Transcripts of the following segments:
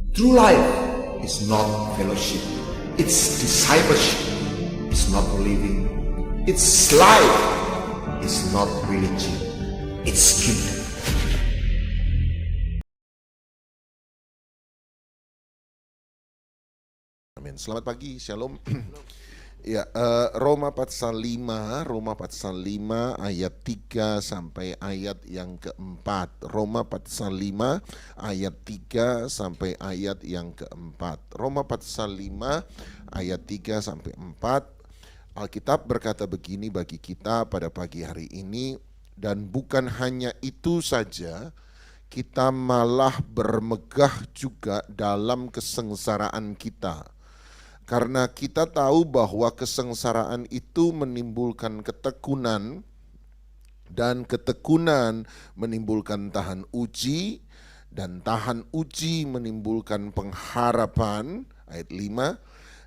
True life is not fellowship, it's discipleship, it's not living, it's life, it's not religion, it's kingdom. Amin. Selamat pagi, shalom. Ya, Roma pasal 5 ayat 3 sampai ayat yang keempat. Roma pasal 5 ayat 3 sampai ayat yang keempat. Roma pasal 5 ayat 3 sampai 4. Alkitab berkata begini bagi kita pada pagi hari ini, dan bukan hanya itu saja, kita malah bermegah juga dalam kesengsaraan kita. Karena kita tahu bahwa kesengsaraan itu menimbulkan ketekunan, dan ketekunan menimbulkan tahan uji, dan tahan uji menimbulkan pengharapan, ayat 5,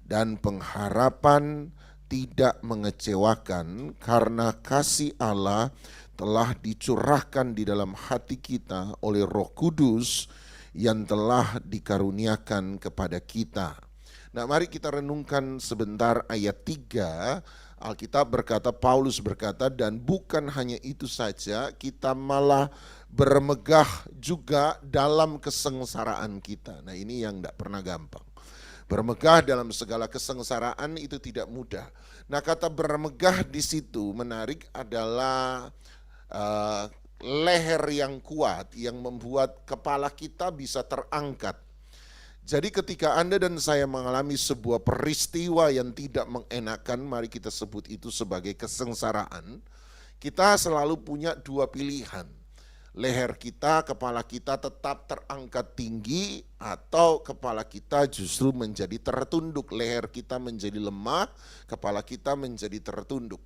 dan pengharapan tidak mengecewakan karena kasih Allah telah dicurahkan di dalam hati kita oleh Roh Kudus yang telah dikaruniakan kepada kita. Nah, mari kita renungkan sebentar ayat 3. Alkitab berkata, Paulus berkata, dan bukan hanya itu saja, kita malah bermegah juga dalam kesengsaraan kita. Nah, ini yang tidak pernah gampang. Bermegah dalam segala kesengsaraan itu tidak mudah. Nah, kata bermegah di situ menarik adalah leher yang kuat yang membuat kepala kita bisa terangkat. Jadi ketika Anda dan saya mengalami sebuah peristiwa yang tidak mengenakan, mari kita sebut itu sebagai kesengsaraan, kita selalu punya dua pilihan. Leher kita, kepala kita tetap terangkat tinggi, atau kepala kita justru menjadi tertunduk. Leher kita menjadi lemah, kepala kita menjadi tertunduk.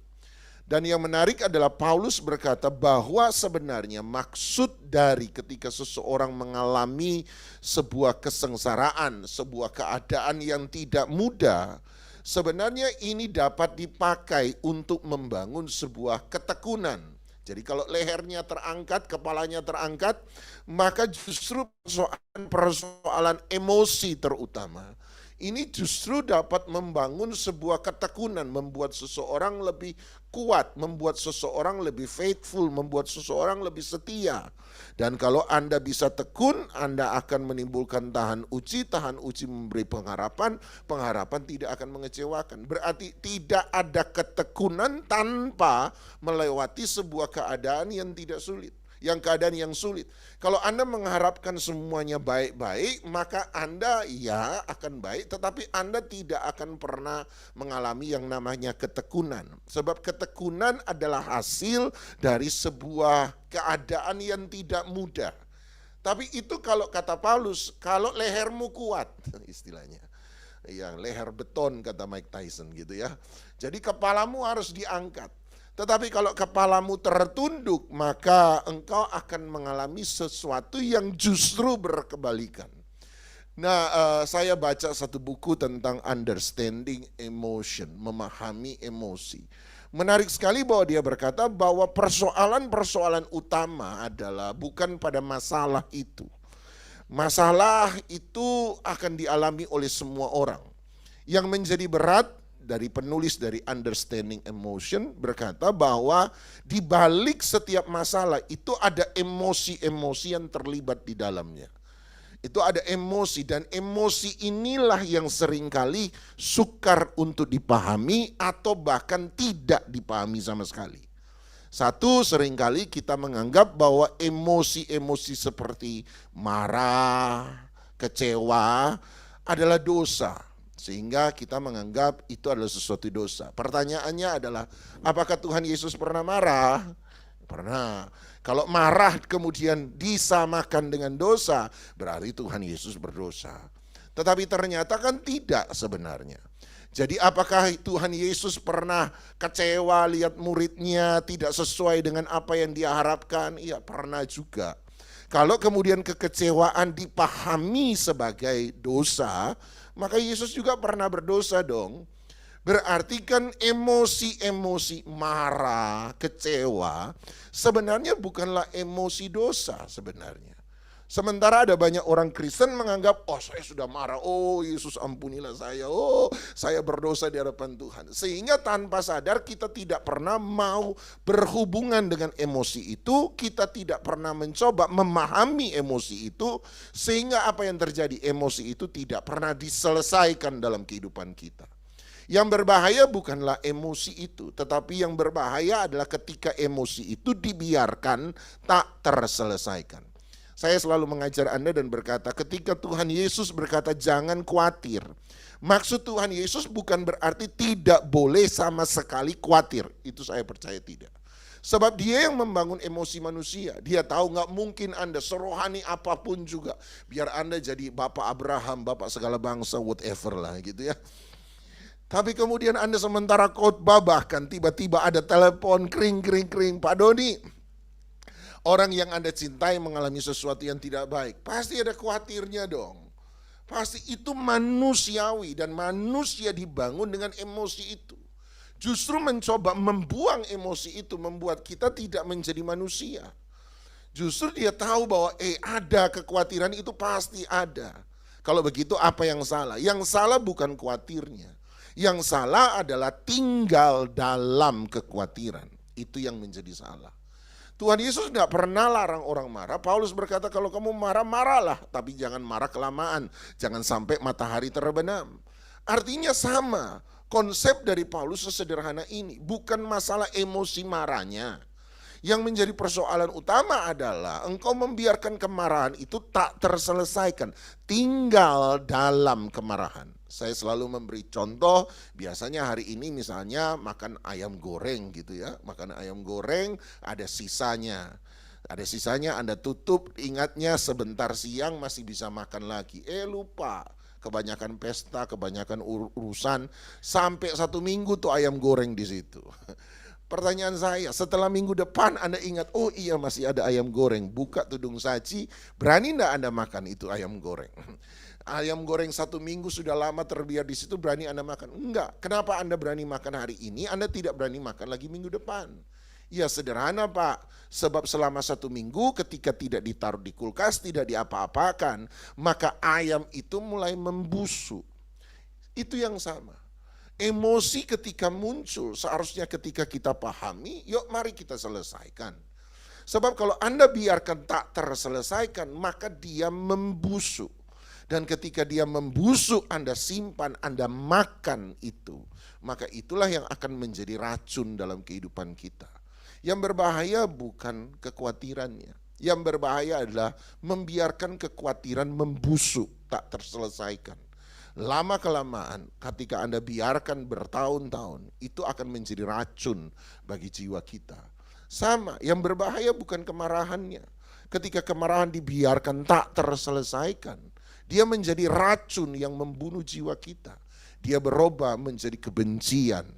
Dan yang menarik adalah Paulus berkata bahwa sebenarnya maksud dari ketika seseorang mengalami sebuah kesengsaraan, sebuah keadaan yang tidak mudah, sebenarnya ini dapat dipakai untuk membangun sebuah ketekunan. Jadi kalau lehernya terangkat, kepalanya terangkat, maka justru persoalan emosi terutama ini justru dapat membangun sebuah ketekunan, membuat seseorang lebih kuat, membuat seseorang lebih faithful, membuat seseorang lebih setia. Dan kalau Anda bisa tekun, Anda akan menimbulkan tahan uji memberi pengharapan, pengharapan tidak akan mengecewakan. Berarti tidak ada ketekunan tanpa melewati sebuah keadaan yang tidak sulit. Keadaan yang sulit. Kalau Anda mengharapkan semuanya baik-baik, maka Anda ya akan baik, tetapi Anda tidak akan pernah mengalami yang namanya ketekunan. Sebab ketekunan adalah hasil dari sebuah keadaan yang tidak mudah. Tapi itu kalau kata Paulus, kalau lehermu kuat, istilahnya. Ya, leher beton kata Mike Tyson gitu ya. Jadi kepalamu harus diangkat. Tetapi kalau kepalamu tertunduk, maka engkau akan mengalami sesuatu yang justru berkebalikan. Nah, saya baca satu buku tentang understanding emotion, memahami emosi. Menarik sekali bahwa dia berkata bahwa persoalan-persoalan utama adalah bukan pada masalah itu. Masalah itu akan dialami oleh semua orang. Yang menjadi berat dari penulis dari Understanding Emotion berkata bahwa di balik setiap masalah itu ada emosi-emosi yang terlibat di dalamnya. Itu ada emosi, dan emosi inilah yang seringkali sukar untuk dipahami atau bahkan tidak dipahami sama sekali. Satu, seringkali kita menganggap bahwa emosi-emosi seperti marah, kecewa adalah dosa. Sehingga kita menganggap itu adalah sesuatu dosa. Pertanyaannya adalah, apakah Tuhan Yesus pernah marah? Pernah. Kalau marah kemudian disamakan dengan dosa, berarti Tuhan Yesus berdosa. Tetapi ternyata kan tidak sebenarnya. Jadi apakah Tuhan Yesus pernah kecewa lihat muridnya tidak sesuai dengan apa yang dia harapkan? Iya, pernah juga. Kalau kemudian kekecewaan dipahami sebagai dosa, maka Yesus juga pernah berdosa dong. Berarti kan emosi-emosi marah, kecewa sebenarnya bukanlah emosi dosa sebenarnya. Sementara ada banyak orang Kristen menganggap, oh saya sudah marah, oh Yesus ampunilah saya, oh saya berdosa di hadapan Tuhan. Sehingga tanpa sadar kita tidak pernah mau berhubungan dengan emosi itu, kita tidak pernah mencoba memahami emosi itu, sehingga apa yang terjadi, emosi itu tidak pernah diselesaikan dalam kehidupan kita. Yang berbahaya bukanlah emosi itu, tetapi yang berbahaya adalah ketika emosi itu dibiarkan tak terselesaikan. Saya selalu mengajar Anda dan berkata, ketika Tuhan Yesus berkata jangan khawatir, maksud Tuhan Yesus bukan berarti tidak boleh sama sekali khawatir. Itu saya percaya tidak. Sebab dia yang membangun emosi manusia. Dia tahu gak mungkin Anda serohani apapun juga. Biar Anda jadi Bapak Abraham, Bapak segala bangsa, whatever lah gitu ya. Tapi kemudian Anda sementara khotbah bahkan tiba-tiba ada telepon kring. Pak Doni, orang yang Anda cintai mengalami sesuatu yang tidak baik. Pasti ada khawatirnya dong. Pasti itu manusiawi dan manusia dibangun dengan emosi itu. Justru mencoba membuang emosi itu membuat kita tidak menjadi manusia. Justru dia tahu bahwa ada kekhawatiran itu pasti ada. Kalau begitu apa yang salah? Yang salah bukan khawatirnya. Yang salah adalah tinggal dalam kekhawatiran. Itu yang menjadi salah. Tuhan Yesus tidak pernah larang orang marah. Paulus berkata kalau kamu marah, marahlah. Tapi jangan marah kelamaan. Jangan sampai matahari terbenam. Artinya sama. Konsep dari Paulus sesederhana ini. Bukan masalah emosi marahnya. Yang menjadi persoalan utama adalah engkau membiarkan kemarahan itu tak terselesaikan. Tinggal dalam kemarahan. Saya selalu memberi contoh, biasanya hari ini misalnya makan ayam goreng gitu ya. Makan ayam goreng ada sisanya. Ada sisanya Anda tutup, ingatnya sebentar siang masih bisa makan lagi. Lupa, kebanyakan pesta, kebanyakan urusan. Sampai 1 minggu tuh ayam goreng di situ. Pertanyaan saya, setelah minggu depan Anda ingat, oh iya masih ada ayam goreng. Buka tudung saji, berani enggak Anda makan itu ayam goreng? Ayam goreng 1 minggu sudah lama terbiar di situ, berani Anda makan? Enggak. Kenapa Anda berani makan hari ini, Anda tidak berani makan lagi minggu depan? Ya sederhana Pak, sebab selama 1 minggu ketika tidak ditaruh di kulkas, tidak diapa-apakan, maka ayam itu mulai membusuk. Itu yang sama. Emosi ketika muncul seharusnya ketika kita pahami, yuk mari kita selesaikan. Sebab kalau Anda biarkan tak terselesaikan, maka dia membusuk. Dan ketika dia membusuk, Anda simpan, Anda makan itu. Maka itulah yang akan menjadi racun dalam kehidupan kita. Yang berbahaya bukan kekhawatirannya. Yang berbahaya adalah membiarkan kekhawatiran membusuk, tak terselesaikan. Lama-kelamaan ketika Anda biarkan bertahun-tahun, itu akan menjadi racun bagi jiwa kita. Sama, yang berbahaya bukan kemarahannya. Ketika kemarahan dibiarkan tak terselesaikan, dia menjadi racun yang membunuh jiwa kita. Dia berubah menjadi kebencian.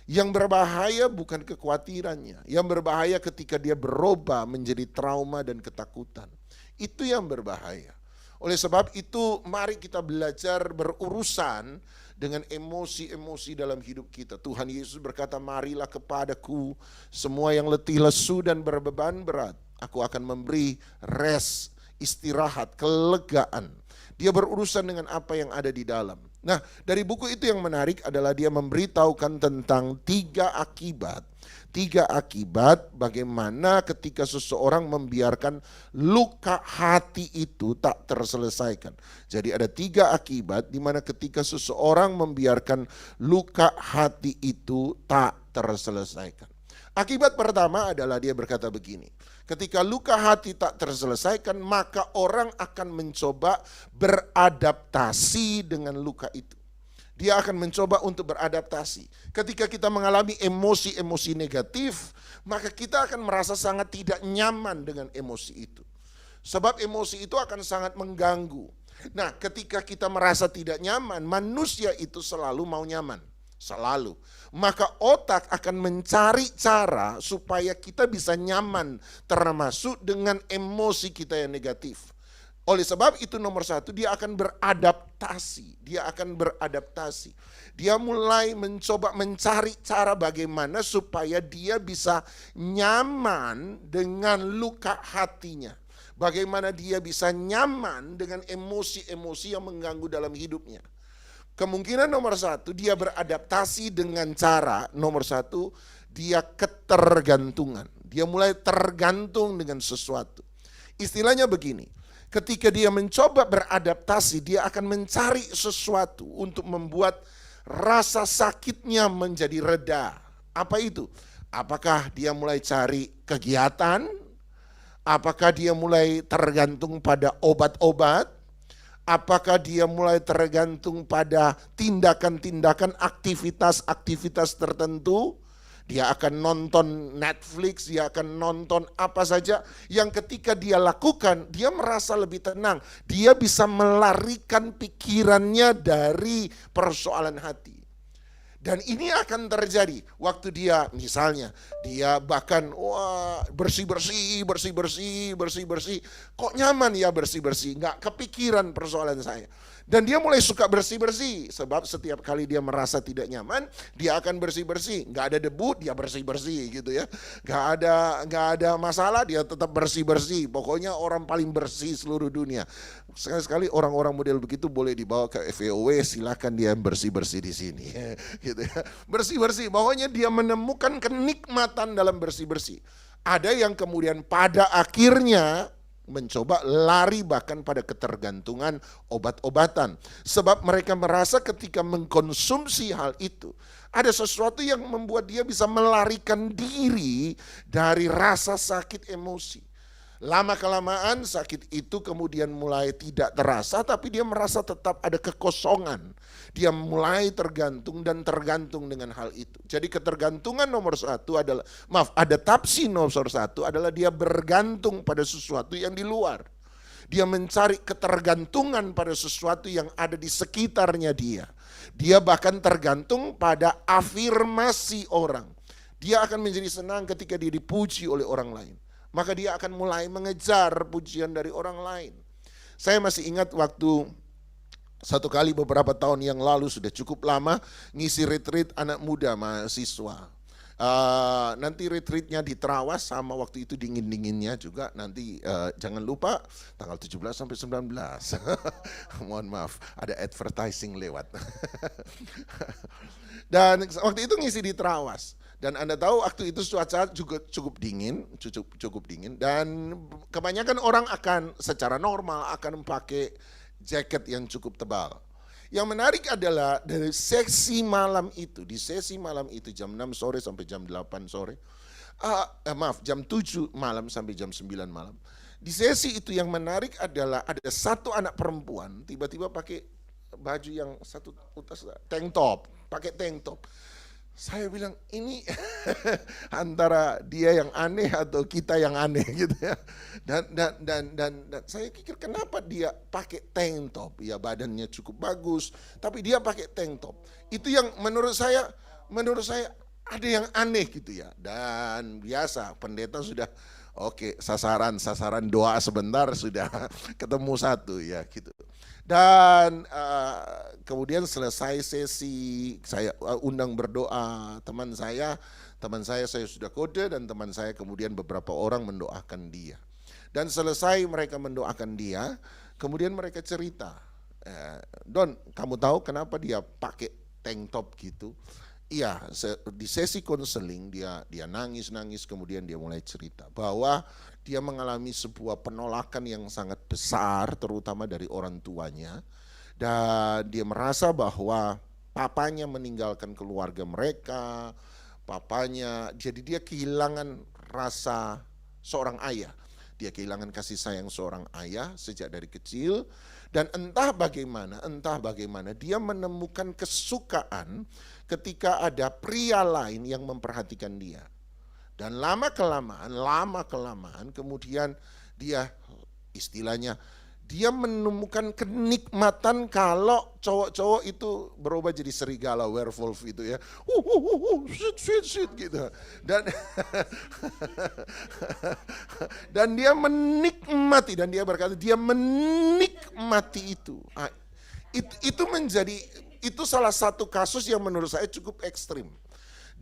Yang berbahaya bukan kekhawatirannya. Yang berbahaya ketika dia berubah menjadi trauma dan ketakutan. Itu yang berbahaya. Oleh sebab itu mari kita belajar berurusan dengan emosi-emosi dalam hidup kita. Tuhan Yesus berkata, marilah kepadaku semua yang letih lesu dan berbeban berat. Aku akan memberi rest, istirahat, kelegaan. Dia berurusan dengan apa yang ada di dalam. Nah, dari buku itu yang menarik adalah dia memberitahukan tentang 3 akibat. 3 akibat bagaimana ketika seseorang membiarkan luka hati itu tak terselesaikan. Jadi ada 3 akibat di mana ketika seseorang membiarkan luka hati itu tak terselesaikan. Akibat pertama adalah dia berkata begini, ketika luka hati tak terselesaikan maka orang akan mencoba beradaptasi dengan luka itu. Dia akan mencoba untuk beradaptasi. Ketika kita mengalami emosi-emosi negatif, maka kita akan merasa sangat tidak nyaman dengan emosi itu. Sebab emosi itu akan sangat mengganggu. Nah, ketika kita merasa tidak nyaman, manusia itu selalu mau nyaman. Selalu. Maka otak akan mencari cara supaya kita bisa nyaman, termasuk dengan emosi kita yang negatif. Oleh sebab itu nomor 1, dia akan beradaptasi. Dia akan beradaptasi. Dia mulai mencoba mencari cara bagaimana supaya dia bisa nyaman dengan luka hatinya. Bagaimana dia bisa nyaman dengan emosi-emosi yang mengganggu dalam hidupnya. Kemungkinan nomor satu, dia beradaptasi dengan cara, nomor satu, dia ketergantungan. Dia mulai tergantung dengan sesuatu. Istilahnya begini, ketika dia mencoba beradaptasi, dia akan mencari sesuatu untuk membuat rasa sakitnya menjadi reda. Apa itu? Apakah dia mulai cari kegiatan? Apakah dia mulai tergantung pada obat-obat? Apakah dia mulai tergantung pada tindakan-tindakan aktivitas-aktivitas tertentu? Dia akan nonton Netflix, dia akan nonton apa saja yang ketika dia lakukan, dia merasa lebih tenang. Dia bisa melarikan pikirannya dari persoalan hati. Dan ini akan terjadi waktu dia misalnya dia bahkan bersih-bersih. Kok nyaman ya bersih-bersih, nggak kepikiran persoalan saya. Dan dia mulai suka bersih-bersih sebab setiap kali dia merasa tidak nyaman, dia akan bersih-bersih. Nggak ada debu, dia bersih-bersih gitu ya. Nggak ada masalah, dia tetap bersih-bersih. Pokoknya orang paling bersih seluruh dunia. Sekali-sekali orang-orang model begitu boleh dibawa ke FEOW, silakan dia bersih-bersih di sini. Gitu ya. Bersih-bersih, pokoknya dia menemukan kenikmatan dalam bersih-bersih. Ada yang kemudian pada akhirnya mencoba lari bahkan pada ketergantungan obat-obatan. Sebab mereka merasa ketika mengkonsumsi hal itu, ada sesuatu yang membuat dia bisa melarikan diri dari rasa sakit emosi. Lama-kelamaan sakit itu kemudian mulai tidak terasa, tapi dia merasa tetap ada kekosongan. Dia mulai tergantung dan tergantung dengan hal itu. Jadi ketergantungan nomor satu adalah, adaptasi nomor satu adalah dia bergantung pada sesuatu yang di luar. Dia mencari ketergantungan pada sesuatu yang ada di sekitarnya dia. Dia bahkan tergantung pada afirmasi orang. Dia akan menjadi senang ketika dia dipuji oleh orang lain. Maka dia akan mulai mengejar pujian dari orang lain. Saya masih ingat waktu satu kali beberapa tahun yang lalu, sudah cukup lama, ngisi retreat anak muda mahasiswa. Nanti retreatnya di Trawas, sama waktu itu dingin-dinginnya juga. Nanti jangan lupa tanggal 17 sampai 19. Mohon maaf, ada advertising lewat. Dan waktu itu ngisi di Trawas. Dan Anda tahu waktu itu cuaca juga cukup dingin dan kebanyakan orang akan secara normal akan pakai jaket yang cukup tebal. Yang menarik adalah dari di sesi malam itu jam 6 sore sampai jam 8 sore. Jam 7 malam sampai jam 9 malam. Di sesi itu yang menarik adalah ada satu anak perempuan tiba-tiba pakai baju yang satu tank top. Saya bilang ini antara dia yang aneh atau kita yang aneh gitu ya. Dan saya pikir kenapa dia pakai tank top? Ya badannya cukup bagus, tapi dia pakai tank top. Itu yang menurut saya ada yang aneh gitu ya. Dan biasa pendeta sudah oke, sasaran doa sebentar sudah ketemu satu ya gitu. Dan kemudian selesai sesi, saya undang berdoa teman saya sudah kode, dan teman saya kemudian beberapa orang mendoakan dia. Dan selesai mereka mendoakan dia, kemudian mereka cerita, Don, kamu tahu kenapa dia pakai tank top gitu? Iya, di sesi konseling dia nangis, kemudian dia mulai cerita bahwa dia mengalami sebuah penolakan yang sangat besar, terutama dari orang tuanya. Dan dia merasa bahwa papanya meninggalkan keluarga mereka, jadi dia kehilangan rasa seorang ayah. Dia kehilangan kasih sayang seorang ayah sejak dari kecil. Dan entah bagaimana dia menemukan kesukaan ketika ada pria lain yang memperhatikan dia. Dan lama kelamaan kemudian dia istilahnya dia menemukan kenikmatan kalau cowok-cowok itu berubah jadi serigala, werewolf itu ya. Shit gitu. Dan dia menikmati, dan dia berkata dia menikmati itu. Itu salah satu kasus yang menurut saya cukup ekstrim.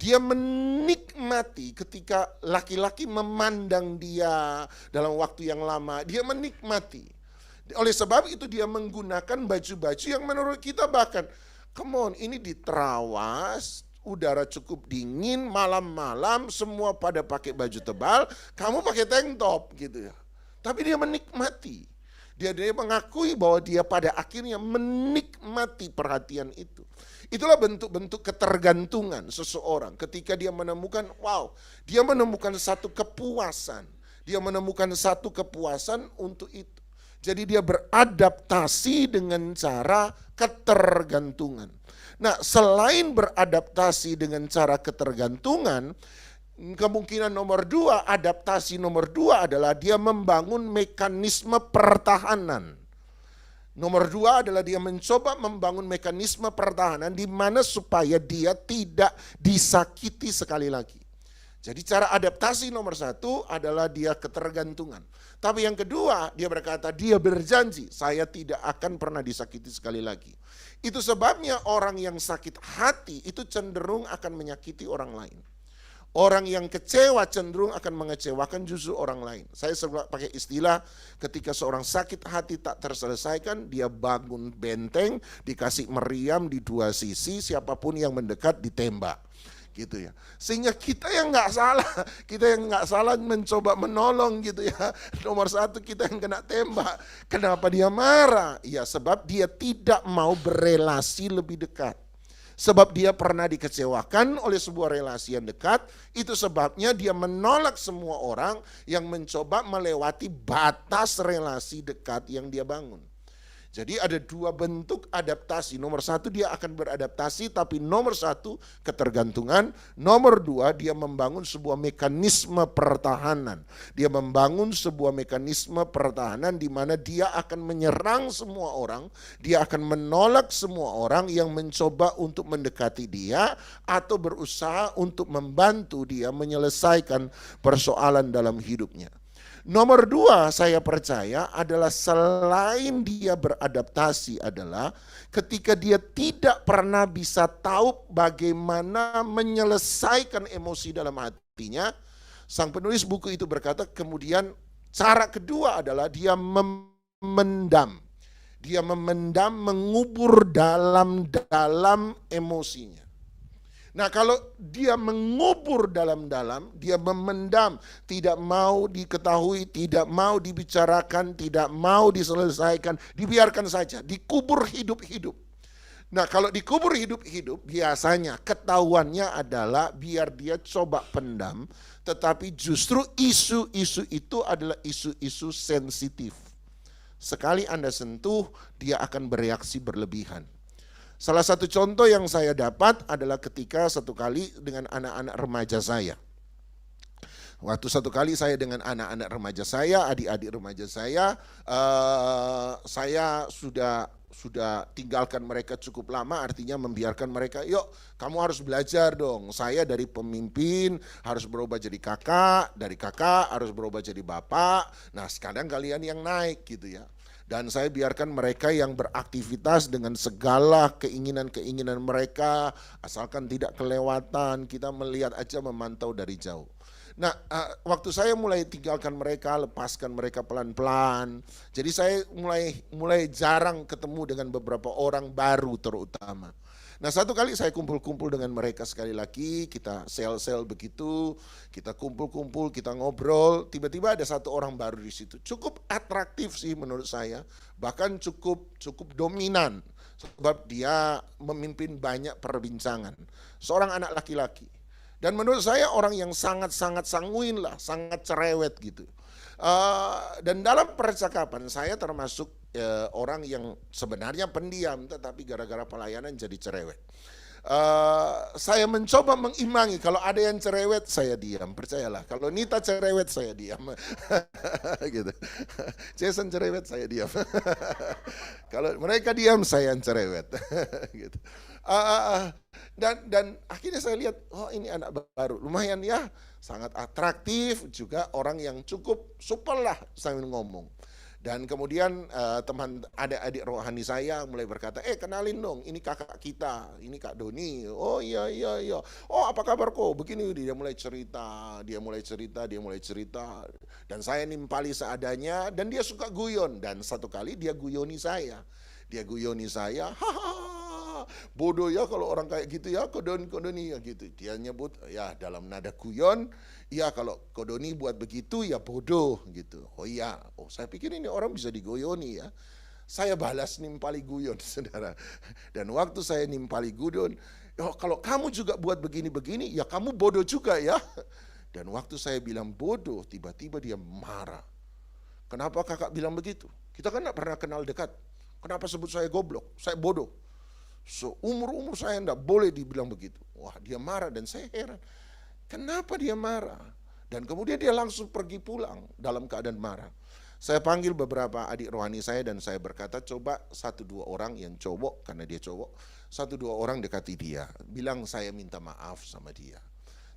Dia menikmati ketika laki-laki memandang dia dalam waktu yang lama. Dia menikmati. Oleh sebab itu dia menggunakan baju-baju yang menurut kita bahkan, come on, ini di Trawas, udara cukup dingin, malam-malam semua pada pakai baju tebal, kamu pakai tank top gitu ya. Tapi dia menikmati. Dia mengakui bahwa dia pada akhirnya menikmati perhatian itu. Itulah bentuk-bentuk ketergantungan seseorang ketika dia menemukan, wow, dia menemukan satu kepuasan. Dia menemukan satu kepuasan untuk itu. Jadi dia beradaptasi dengan cara ketergantungan. Nah, selain beradaptasi dengan cara ketergantungan, kemungkinan nomor dua, adaptasi nomor dua adalah dia membangun mekanisme pertahanan. Nomor dua adalah dia mencoba membangun mekanisme pertahanan di mana supaya dia tidak disakiti sekali lagi. Jadi cara adaptasi nomor satu adalah dia ketergantungan. Tapi yang kedua, dia berkata, dia berjanji, saya tidak akan pernah disakiti sekali lagi. Itu sebabnya orang yang sakit hati itu cenderung akan menyakiti orang lain. Orang yang kecewa cenderung akan mengecewakan justru orang lain. Saya selalu pakai istilah, ketika seorang sakit hati tak terselesaikan, dia bangun benteng, dikasih meriam di dua sisi, siapapun yang mendekat ditembak. Gitu ya, sehingga kita yang nggak salah mencoba menolong gitu ya. Nomor satu kita yang kena tembak. Kenapa dia marah? Ya sebab dia tidak mau berelasi lebih dekat. Sebab dia pernah dikecewakan oleh sebuah relasi yang dekat. Itu sebabnya dia menolak semua orang yang mencoba melewati batas relasi dekat yang dia bangun. Jadi ada dua bentuk adaptasi. Nomor satu dia akan beradaptasi, tapi nomor satu ketergantungan. Nomor dua dia membangun sebuah mekanisme pertahanan. Dia membangun sebuah mekanisme pertahanan di mana dia akan menyerang semua orang. Dia akan menolak semua orang yang mencoba untuk mendekati dia atau berusaha untuk membantu dia menyelesaikan persoalan dalam hidupnya. Nomor dua saya percaya adalah selain dia beradaptasi adalah ketika dia tidak pernah bisa tahu bagaimana menyelesaikan emosi dalam hatinya. Sang penulis buku itu berkata kemudian cara kedua adalah dia memendam. Dia memendam, mengubur dalam emosinya. Nah kalau dia mengubur dalam-dalam, dia memendam, tidak mau diketahui, tidak mau dibicarakan, tidak mau diselesaikan, dibiarkan saja, dikubur hidup-hidup. Nah kalau dikubur hidup-hidup biasanya ketahuannya adalah biar dia coba pendam, tetapi justru isu-isu itu adalah isu-isu sensitif. Sekali Anda sentuh, dia akan bereaksi berlebihan. Salah satu contoh yang saya dapat adalah ketika satu kali dengan anak-anak remaja saya. Waktu satu kali saya dengan anak-anak remaja saya, adik-adik remaja saya sudah tinggalkan mereka cukup lama, artinya membiarkan mereka, yuk kamu harus belajar dong. Saya dari pemimpin harus berubah jadi kakak, dari kakak harus berubah jadi bapak. Nah sekarang kalian yang naik gitu ya. Dan saya biarkan mereka yang beraktivitas dengan segala keinginan-keinginan mereka, asalkan tidak kelewatan, kita melihat aja memantau dari jauh. Nah, waktu saya mulai tinggalkan mereka, lepaskan mereka pelan-pelan. Jadi saya mulai jarang ketemu dengan beberapa orang baru terutama. Nah satu kali saya kumpul-kumpul dengan mereka sekali lagi, kita sel-sel begitu, kita kumpul-kumpul, kita ngobrol, tiba-tiba ada satu orang baru di situ. Cukup atraktif sih menurut saya, bahkan cukup dominan, sebab dia memimpin banyak perbincangan. Seorang anak laki-laki. Dan menurut saya orang yang sangat-sangat sanguin lah, sangat cerewet gitu. Dan dalam percakapan saya termasuk orang yang sebenarnya pendiam, tetapi gara-gara pelayanan jadi cerewet. Saya mencoba mengimbangi, kalau ada yang cerewet saya diam, percayalah. Kalau Nita cerewet saya diam. Gitu. Jason cerewet saya diam. Kalau mereka diam saya yang cerewet. Gitu. Dan akhirnya saya lihat, oh ini anak baru, lumayan ya, sangat atraktif, juga orang yang cukup supel lah sambil ngomong. Dan kemudian teman adik-adik rohani saya mulai berkata, kenalin dong, ini kakak kita, ini Kak Doni. Oh iya. Oh apa kabar kok? Begini, dia mulai cerita. Dan saya nimpali seadanya dan dia suka guyon. Dan satu kali dia guyoni saya. Hahaha, bodoh ya kalau orang kayak gitu ya, Kodoni ya gitu. Dia nyebut ya dalam nada guyon. Iya kalau Kodoni buat begitu ya bodoh gitu. Oh iya, saya pikir ini orang bisa digoyoni ya. Saya balas nimpali guyon saudara. Dan waktu saya nimpali guyon, kalau kamu juga buat begini-begini ya kamu bodoh juga ya. Dan waktu saya bilang bodoh, tiba-tiba dia marah. Kenapa kakak bilang begitu? Kita kan gak pernah kenal dekat. Kenapa sebut saya goblok? Saya bodoh. Seumur-umur saya enggak boleh dibilang begitu. Wah dia marah dan saya heran. Kenapa dia marah? Dan kemudian dia langsung pergi pulang dalam keadaan marah. Saya panggil beberapa adik rohani saya dan saya berkata, coba 1-2 orang yang cowok, karena dia cowok, 1-2 orang dekati dia. Bilang saya minta maaf sama dia.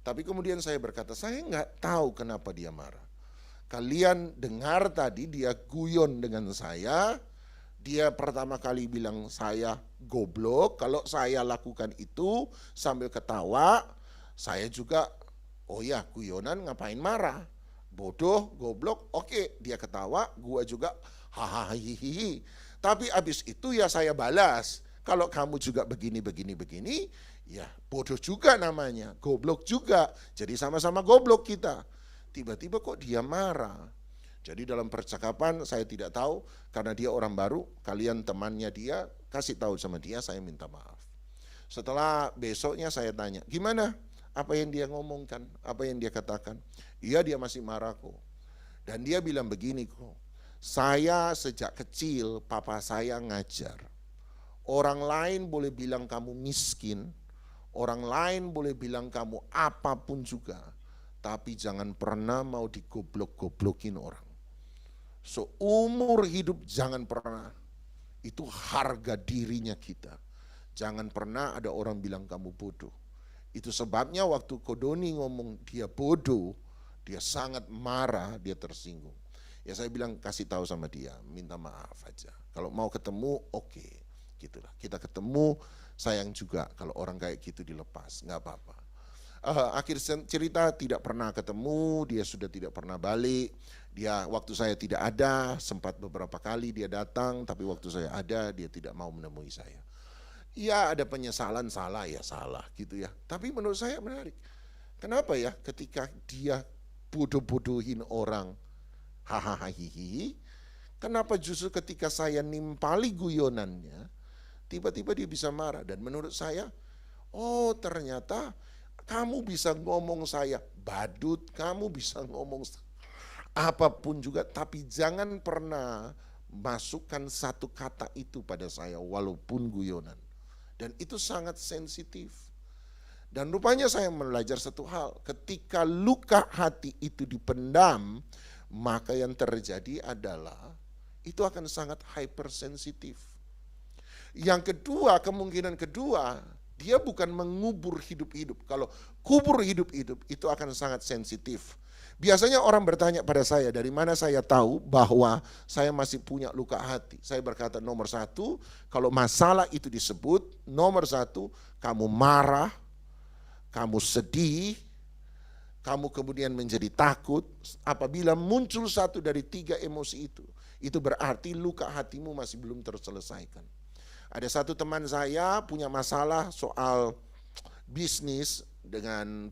Tapi kemudian saya berkata, saya nggak tahu kenapa dia marah. Kalian dengar tadi dia guyon dengan saya. Dia pertama kali bilang saya goblok. Kalau saya lakukan itu sambil ketawa, saya juga oh ya guyonan ngapain marah, bodoh, goblok, oke dia ketawa, gua juga hahaha. Tapi abis itu ya saya balas, kalau kamu juga begini, ya bodoh juga namanya, goblok juga, jadi sama-sama goblok kita. Tiba-tiba kok dia marah. Jadi dalam percakapan saya tidak tahu, karena dia orang baru, kalian temannya dia, kasih tahu sama dia saya minta maaf. Setelah besoknya saya tanya, gimana? Apa yang dia ngomongkan, apa yang dia katakan. Iya dia masih marah kok. Dan dia bilang begini kok, saya sejak kecil papa saya ngajar. Orang lain boleh bilang kamu miskin, orang lain boleh bilang kamu apapun juga, tapi jangan pernah mau digoblok-goblokin orang. Seumur hidup jangan pernah, itu harga dirinya kita. Jangan pernah ada orang bilang kamu bodoh. Itu sebabnya waktu Kodoni ngomong dia bodoh, dia sangat marah, dia tersinggung. Ya saya bilang kasih tahu sama dia, minta maaf aja. Kalau mau ketemu oke, gitulah. Kita ketemu, sayang juga kalau orang kayak gitu dilepas, nggak apa-apa. Akhir cerita tidak pernah ketemu, dia sudah tidak pernah balik. Dia waktu saya tidak ada, sempat beberapa kali dia datang, tapi waktu saya ada dia tidak mau menemui saya. Ya ada penyesalan, salah ya salah gitu ya. Tapi menurut saya menarik. Kenapa ya ketika dia bodoh-bodohin orang, hahaha, kenapa justru ketika saya nimpali guyonannya, tiba-tiba dia bisa marah. Dan menurut saya, oh ternyata kamu bisa ngomong saya badut, kamu bisa ngomong apapun juga, tapi jangan pernah masukkan satu kata itu pada saya walaupun guyonan. Dan itu sangat sensitif. Dan rupanya saya belajar satu hal, ketika luka hati itu dipendam, maka yang terjadi adalah itu akan sangat hypersensitif. Yang kedua, kemungkinan kedua, dia bukan mengubur hidup-hidup. Kalau kubur hidup-hidup itu akan sangat sensitif. Biasanya orang bertanya pada saya, dari mana saya tahu bahwa saya masih punya luka hati. Saya berkata nomor 1, kalau masalah itu disebut, nomor 1, kamu marah, kamu sedih, kamu kemudian menjadi takut. Apabila muncul 1 dari 3 emosi itu berarti luka hatimu masih belum terselesaikan. Ada satu teman saya punya masalah soal bisnis dengan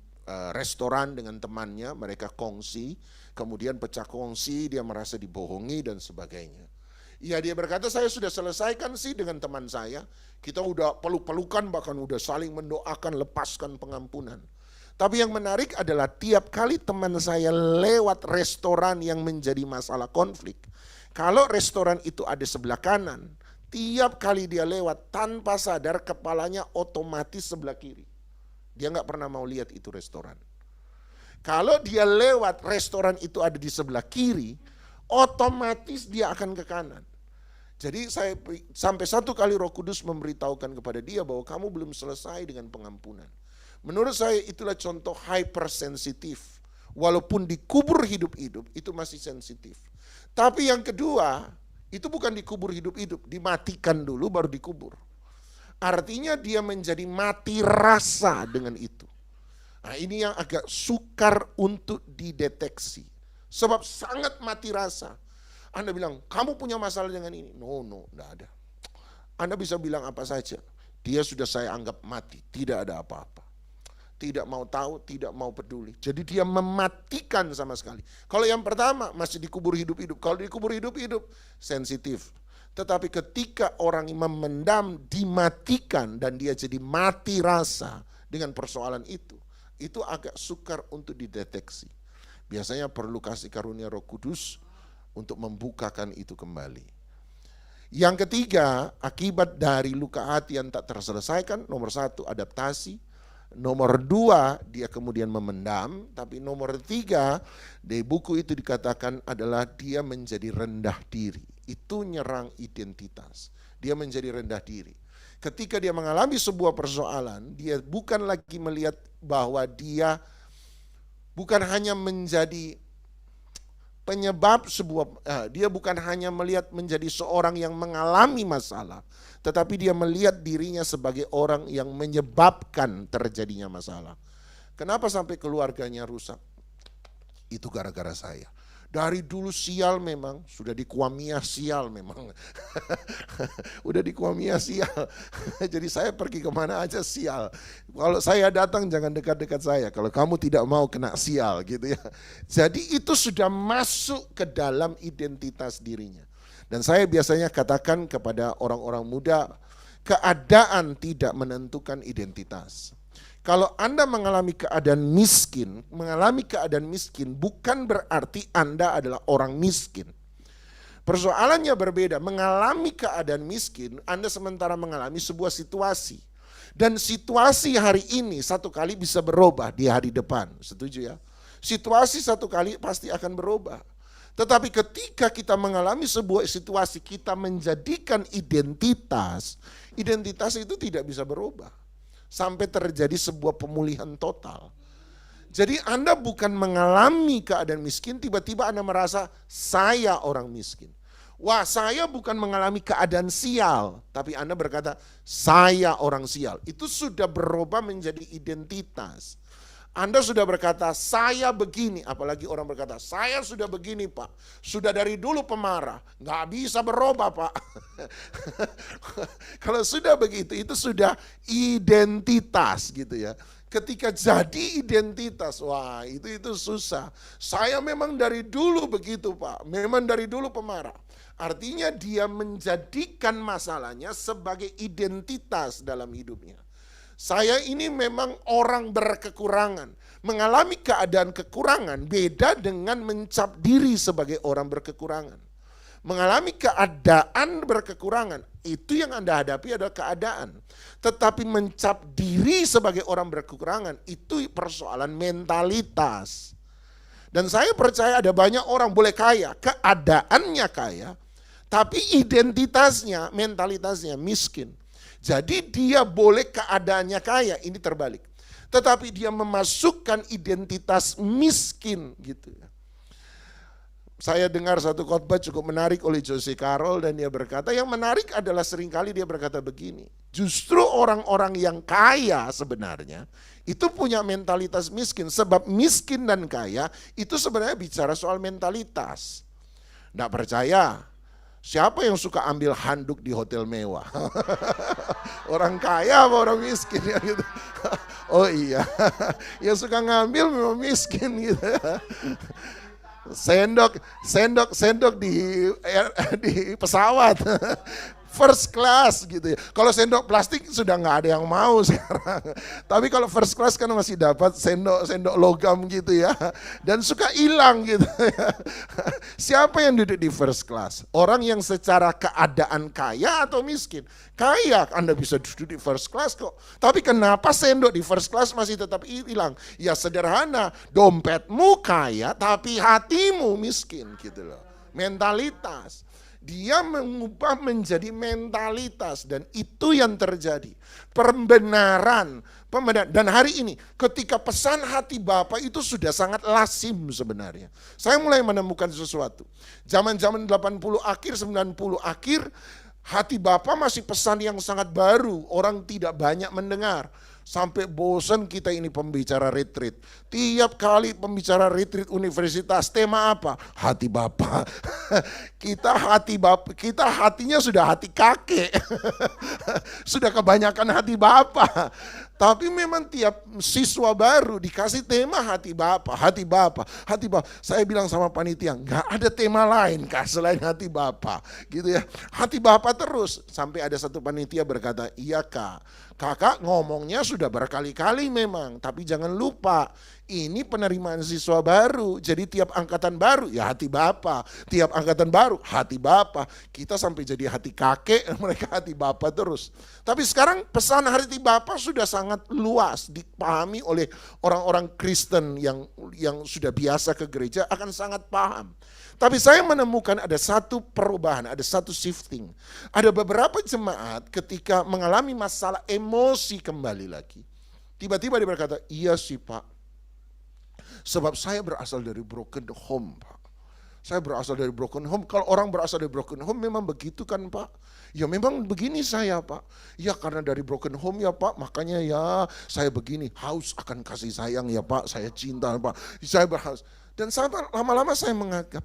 restoran dengan temannya, mereka kongsi, kemudian pecah kongsi, dia merasa dibohongi dan sebagainya. Ya dia berkata saya sudah selesaikan sih dengan teman saya, kita udah peluk-pelukan bahkan udah saling mendoakan lepaskan pengampunan. Tapi yang menarik adalah tiap kali teman saya lewat restoran yang menjadi masalah konflik, kalau restoran itu ada sebelah kanan, tiap kali dia lewat tanpa sadar kepalanya otomatis sebelah kiri. Dia nggak pernah mau lihat itu restoran. Kalau dia lewat restoran itu ada di sebelah kiri, otomatis dia akan ke kanan. Jadi saya sampai 1 kali Roh Kudus memberitahukan kepada dia bahwa kamu belum selesai dengan pengampunan. Menurut saya itulah contoh hypersensitif. Walaupun dikubur hidup-hidup itu masih sensitif. Tapi yang kedua, itu bukan dikubur hidup-hidup, dimatikan dulu baru dikubur. Artinya dia menjadi mati rasa dengan itu. Nah, ini yang agak sukar untuk dideteksi. Sebab sangat mati rasa. Anda bilang, kamu punya masalah dengan ini. No, enggak ada. Anda bisa bilang apa saja. Dia sudah saya anggap mati, tidak ada apa-apa. Tidak mau tahu, tidak mau peduli. Jadi dia mematikan sama sekali. Kalau yang pertama masih dikubur hidup-hidup. Kalau dikubur hidup-hidup, sensitif. Tetapi ketika orang memendam, dimatikan dan dia jadi mati rasa dengan persoalan itu agak sukar untuk dideteksi. Biasanya perlu kasih karunia Roh Kudus untuk membukakan itu kembali. Yang ketiga, akibat dari luka hati yang tak terselesaikan, nomor 1 adaptasi. Nomor 2 dia kemudian memendam. Tapi nomor 3 di buku itu dikatakan adalah dia menjadi rendah diri. Itu nyerang identitas. Dia menjadi rendah diri. Ketika dia mengalami sebuah persoalan, dia bukan lagi melihat bahwa dia bukan hanya menjadi penyebab dia bukan hanya melihat menjadi seorang yang mengalami masalah, tetapi dia melihat dirinya sebagai orang yang menyebabkan terjadinya masalah. Kenapa sampai keluarganya rusak? Itu gara-gara saya. Dari dulu sial memang, sudah dikuamia sial memang. Udah dikuamia sial. Jadi saya pergi kemana aja sial. Kalau saya datang jangan dekat-dekat saya. Kalau kamu tidak mau kena sial gitu ya. Jadi itu sudah masuk ke dalam identitas dirinya. Dan saya biasanya katakan kepada orang-orang muda, keadaan tidak menentukan identitas. Kalau Anda mengalami keadaan miskin bukan berarti Anda adalah orang miskin. Persoalannya berbeda, mengalami keadaan miskin, Anda sementara mengalami sebuah situasi. Dan situasi hari ini satu kali bisa berubah di hari depan, setuju ya? Situasi satu kali pasti akan berubah. Tetapi ketika kita mengalami sebuah situasi, kita menjadikan identitas itu tidak bisa berubah. Sampai terjadi sebuah pemulihan total. Jadi Anda bukan mengalami keadaan miskin, tiba-tiba Anda merasa saya orang miskin. Wah, saya bukan mengalami keadaan sial, tapi Anda berkata saya orang sial. Itu sudah berubah menjadi identitas. Anda sudah berkata saya begini, apalagi orang berkata saya sudah begini Pak, sudah dari dulu pemarah, nggak bisa berubah Pak. Kalau sudah begitu itu sudah identitas gitu ya. Ketika jadi identitas, wah itu susah. Saya memang dari dulu begitu Pak, memang dari dulu pemarah. Artinya dia menjadikan masalahnya sebagai identitas dalam hidupnya. Saya ini memang orang berkekurangan. Mengalami keadaan kekurangan beda dengan mencap diri sebagai orang berkekurangan. Mengalami keadaan berkekurangan, itu yang Anda hadapi adalah keadaan. Tetapi mencap diri sebagai orang berkekurangan, itu persoalan mentalitas. Dan saya percaya ada banyak orang boleh kaya, keadaannya kaya, tapi identitasnya, mentalitasnya miskin. Jadi dia boleh keadaannya kaya, ini terbalik. Tetapi dia memasukkan identitas miskin gitu ya. Saya dengar satu khotbah cukup menarik oleh Jose Carroll dan dia berkata, yang menarik adalah seringkali dia berkata begini, justru orang-orang yang kaya sebenarnya itu punya mentalitas miskin. Sebab miskin dan kaya itu sebenarnya bicara soal mentalitas. Nggak percaya? Siapa yang suka ambil handuk di hotel mewah? Orang kaya apa orang miskin ya gitu. Oh iya, yang suka ngambil memang miskin gitu. Sendok di pesawat. First class gitu ya. Kalau sendok plastik sudah nggak ada yang mau sekarang. Tapi kalau first class kan masih dapat sendok logam gitu ya. Dan suka hilang gitu ya. Siapa yang duduk di first class? Orang yang secara keadaan kaya atau miskin? Kaya, Anda bisa duduk di first class kok. Tapi kenapa sendok di first class masih tetap hilang? Ya sederhana, dompetmu kaya tapi hatimu miskin gitu loh. Mentalitas. Dia mengubah menjadi mentalitas dan itu yang terjadi. Pembenaran. Dan hari ini ketika pesan hati Bapa itu sudah sangat lazim sebenarnya. Saya mulai menemukan sesuatu. Zaman-zaman 80 akhir, 90 akhir, hati Bapa masih pesan yang sangat baru. Orang tidak banyak mendengar. Sampai bosan kita ini pembicara retreat. Tiap kali pembicara retreat universitas, tema apa? Hati Bapa. Kita hati Bapa, kita hatinya sudah hati kakek. Sudah kebanyakan hati Bapa. Tapi memang tiap siswa baru dikasih tema hati Bapa, hati Bapa, hati Bapa. Saya bilang sama panitia, enggak ada tema lain Kak selain hati Bapa. Gitu ya. Hati Bapa terus. Sampai ada satu panitia berkata, iya Kak, kakak ngomongnya sudah berkali-kali memang. Tapi jangan lupa, ini penerimaan siswa baru. Jadi tiap angkatan baru, ya hati Bapa. Tiap angkatan baru, hati Bapa. Kita sampai jadi hati kakek, mereka hati Bapa terus. Tapi sekarang pesan hati Bapa sudah sangat luas dipahami oleh orang-orang Kristen yang sudah biasa ke gereja akan sangat paham. Tapi saya menemukan ada satu perubahan, ada satu shifting. Ada beberapa jemaat ketika mengalami masalah emosi kembali lagi. Tiba-tiba dia berkata, iya sih Pak, sebab saya berasal dari broken home Pak. Saya berasal dari broken home. Kalau orang berasal dari broken home memang begitu kan Pak? Ya memang begini saya Pak. Ya karena dari broken home ya Pak, makanya ya saya begini. Haus akan kasih sayang ya Pak, saya cinta Pak. Saya berhaus. Dan lama-lama saya menganggap,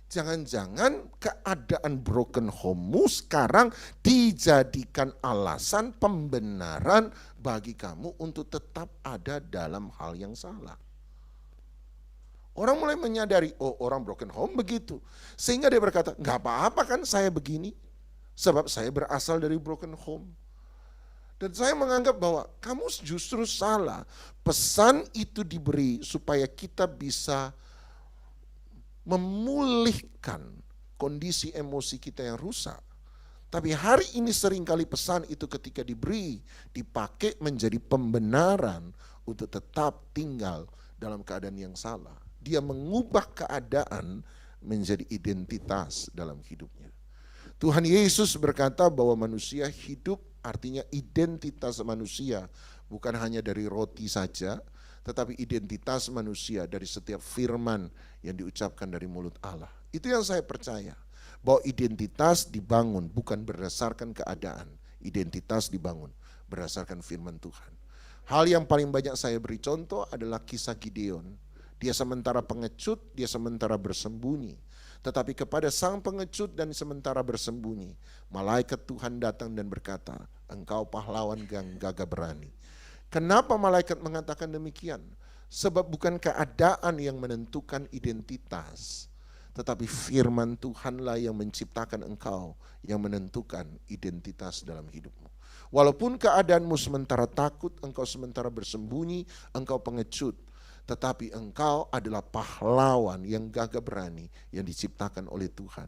jangan-jangan keadaan broken home-mu sekarang dijadikan alasan pembenaran bagi kamu untuk tetap ada dalam hal yang salah. Orang mulai menyadari, oh orang broken home begitu. Sehingga dia berkata, gak apa-apa kan saya begini. Sebab saya berasal dari broken home. Dan saya menganggap bahwa kamu justru salah. Pesan itu diberi supaya kita bisa memulihkan kondisi emosi kita yang rusak. Tapi hari ini seringkali pesan itu ketika diberi, dipakai menjadi pembenaran untuk tetap tinggal dalam keadaan yang salah. Dia mengubah keadaan menjadi identitas dalam hidupnya. Tuhan Yesus berkata bahwa manusia hidup, artinya identitas manusia bukan hanya dari roti saja, tetapi identitas manusia dari setiap firman yang diucapkan dari mulut Allah. Itu yang saya percaya, bahwa identitas dibangun bukan berdasarkan keadaan, identitas dibangun berdasarkan firman Tuhan. Hal yang paling banyak saya beri contoh adalah kisah Gideon. Dia sementara pengecut, dia sementara bersembunyi. Tetapi kepada sang pengecut dan sementara bersembunyi, malaikat Tuhan datang dan berkata, engkau pahlawan yang gagah berani. Kenapa malaikat mengatakan demikian? Sebab bukan keadaan yang menentukan identitas, tetapi firman Tuhanlah yang menciptakan engkau, yang menentukan identitas dalam hidupmu. Walaupun keadaanmu sementara takut, engkau sementara bersembunyi, engkau pengecut, tetapi engkau adalah pahlawan yang gagah berani yang diciptakan oleh Tuhan.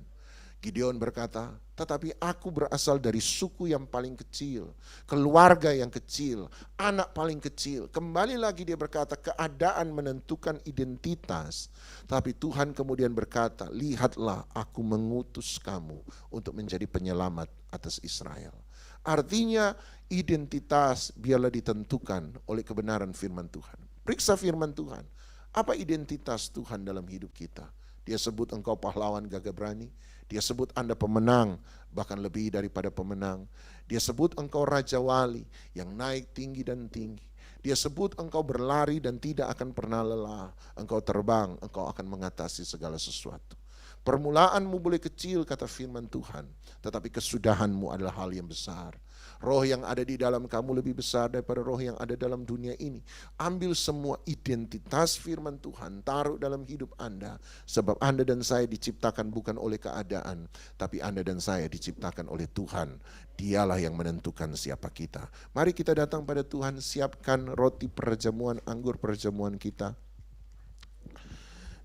Gideon berkata, tetapi aku berasal dari suku yang paling kecil, keluarga yang kecil, anak paling kecil. Kembali lagi dia berkata, keadaan menentukan identitas. Tapi Tuhan kemudian berkata, lihatlah aku mengutus kamu untuk menjadi penyelamat atas Israel. Artinya identitas biarlah ditentukan oleh kebenaran firman Tuhan. Periksa firman Tuhan. Apa identitas Tuhan dalam hidup kita? Dia sebut engkau pahlawan gagah berani. Dia sebut Anda pemenang, bahkan lebih daripada pemenang. Dia sebut engkau raja wali yang naik tinggi dan tinggi. Dia sebut engkau berlari dan tidak akan pernah lelah. Engkau terbang, engkau akan mengatasi segala sesuatu. Permulaanmu boleh kecil kata firman Tuhan, tetapi kesudahanmu adalah hal yang besar. Roh yang ada di dalam kamu lebih besar daripada roh yang ada dalam dunia ini. Ambil semua identitas firman Tuhan, taruh dalam hidup Anda. Sebab Anda dan saya diciptakan bukan oleh keadaan, tapi Anda dan saya diciptakan oleh Tuhan. Dialah yang menentukan siapa kita. Mari kita datang pada Tuhan, siapkan roti perjamuan, anggur perjamuan kita.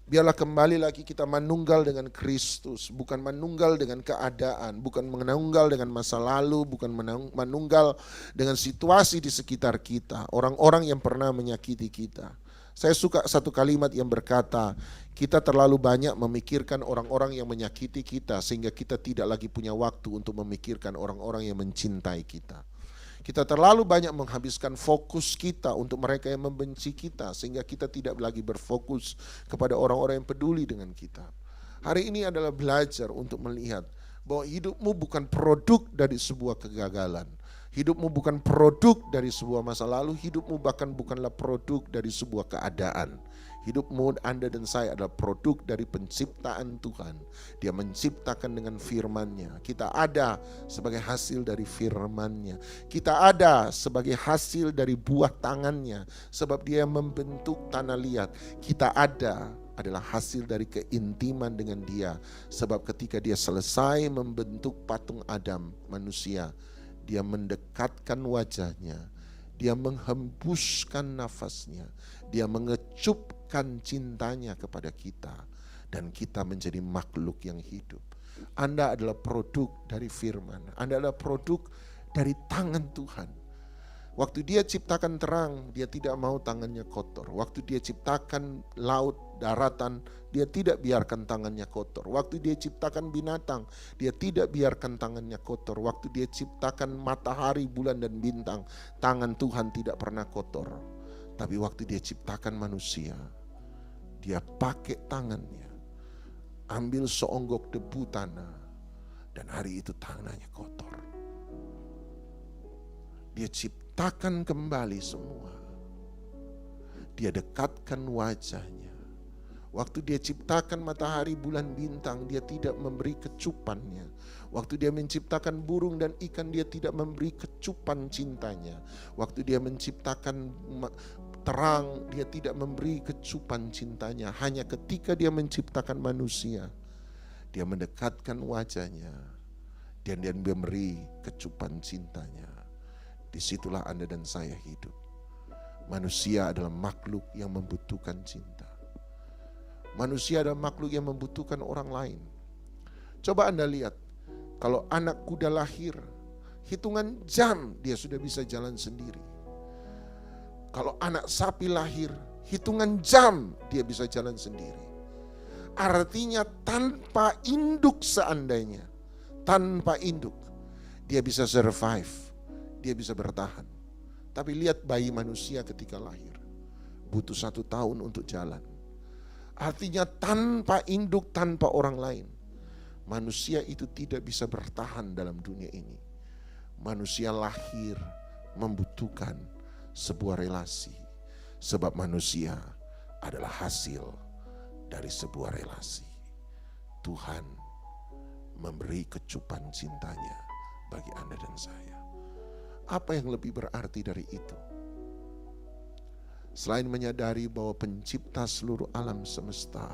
Biarlah kembali lagi kita menunggal dengan Kristus, bukan menunggal dengan keadaan, bukan menunggal dengan masa lalu, bukan menunggal dengan situasi di sekitar kita, orang-orang yang pernah menyakiti kita. Saya suka satu kalimat yang berkata, kita terlalu banyak memikirkan orang-orang yang menyakiti kita sehingga kita tidak lagi punya waktu untuk memikirkan orang-orang yang mencintai kita. Kita terlalu banyak menghabiskan fokus kita untuk mereka yang membenci kita sehingga kita tidak lagi berfokus kepada orang-orang yang peduli dengan kita. Hari ini adalah belajar untuk melihat bahwa hidupmu bukan produk dari sebuah kegagalan. Hidupmu bukan produk dari sebuah masa lalu, hidupmu bahkan bukanlah produk dari sebuah keadaan. Hidupmu, Anda dan saya adalah produk dari penciptaan Tuhan. Dia menciptakan dengan firman-Nya. Kita ada sebagai hasil dari firman-Nya. Kita ada sebagai hasil dari buah tangan-Nya. Sebab Dia membentuk tanah liat. Kita ada adalah hasil dari keintiman dengan Dia. Sebab ketika Dia selesai membentuk patung Adam, manusia, Dia mendekatkan wajahnya, Dia menghembuskan nafasnya, Dia mengecupkan cintanya kepada kita, dan kita menjadi makhluk yang hidup. Anda adalah produk dari firman, Anda adalah produk dari tangan Tuhan. Waktu Dia ciptakan terang, Dia tidak mau tangannya kotor. Waktu Dia ciptakan laut, daratan, Dia tidak biarkan tangannya kotor. Waktu Dia ciptakan binatang, Dia tidak biarkan tangannya kotor. Waktu Dia ciptakan matahari, bulan dan bintang, tangan Tuhan tidak pernah kotor. Tapi waktu Dia ciptakan manusia, Dia pakai tangannya, ambil seonggok debu tanah, dan hari itu tangannya kotor. Dia ciptakan kembali semua. Dia dekatkan wajahnya. Waktu Dia ciptakan matahari, bulan, bintang, Dia tidak memberi kecupannya. Waktu Dia menciptakan burung dan ikan, Dia tidak memberi kecupan cintanya. Waktu Dia menciptakan terang, Dia tidak memberi kecupan cintanya. Hanya ketika Dia menciptakan manusia, Dia mendekatkan wajahnya dan Dia memberi kecupan cintanya. Disitulah Anda dan saya hidup. Manusia adalah makhluk yang membutuhkan cinta. Manusia adalah makhluk yang membutuhkan orang lain. Coba Anda lihat, kalau anak kuda lahir, hitungan jam dia sudah bisa jalan sendiri. Kalau anak sapi lahir, hitungan jam dia bisa jalan sendiri. Artinya tanpa induk seandainya, tanpa induk, dia bisa survive, dia bisa bertahan. Tapi lihat bayi manusia ketika lahir, butuh 1 tahun untuk jalan. Artinya tanpa induk, tanpa orang lain, manusia itu tidak bisa bertahan dalam dunia ini. Manusia lahir membutuhkan sebuah relasi. Sebab manusia adalah hasil dari sebuah relasi. Tuhan memberi kecupan cintanya bagi Anda dan saya. Apa yang lebih berarti dari itu? Selain menyadari bahwa pencipta seluruh alam semesta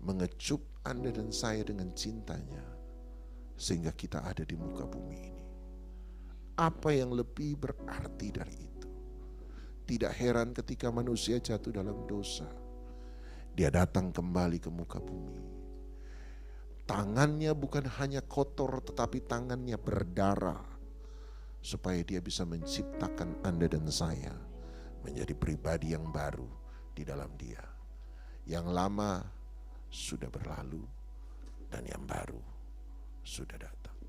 mengecup Anda dan saya dengan cintanya sehingga kita ada di muka bumi ini. Apa yang lebih berarti dari itu? Tidak heran ketika manusia jatuh dalam dosa, dia datang kembali ke muka bumi. Tangannya bukan hanya kotor, tetapi tangannya berdarah, supaya dia bisa menciptakan Anda dan saya menjadi pribadi yang baru di dalam Dia. Yang lama sudah berlalu dan yang baru sudah datang.